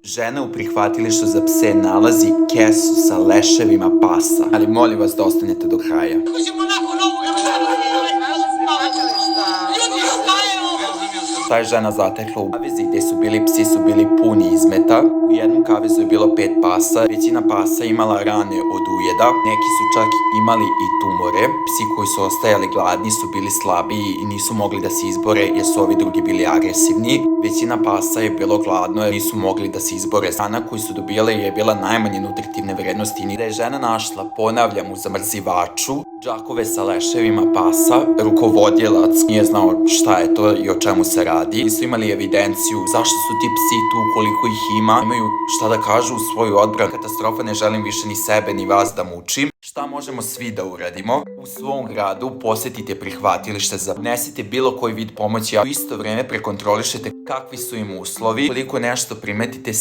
Žena u prihvatilištu za pse nalazi kesu sa leševima pasa. Ali molim vas da ostanete do kraja. Šta je žena zatekla u kavezi gde su bili psi su bili puni izmeta. U jednom kavezu je bilo 5 pasa, većina pasa imala rane od ujeda, neki su čak imali i tumore. Psi koji su ostajali gladni su bili slabiji i nisu mogli da se izbore jer su ovi drugi bili agresivni. Većina pasa je bilo gladno jer nisu mogli da se izbore. Hrana koju su dobijale je bila najmanje nutritivne vrednosti i da je žena našla, ponavljam, u zamrzivaču džakove sa leševima pasa. Rukovodilac nije znao šta je to i o čemu se radi. Nisu imali evidenciju zašto su ti psi tu, koliko ih ima. Imaju šta da kažu u svoju odbranu. Katastrofa, ne želim više ni sebe ni vas da mučim. Šta možemo svi da uradimo? U svom gradu posetite prihvatilište, zanesite bilo koji vid pomoći, a u isto vreme prekontrolišete kakvi su im uslovi. Koliko nešto primetite,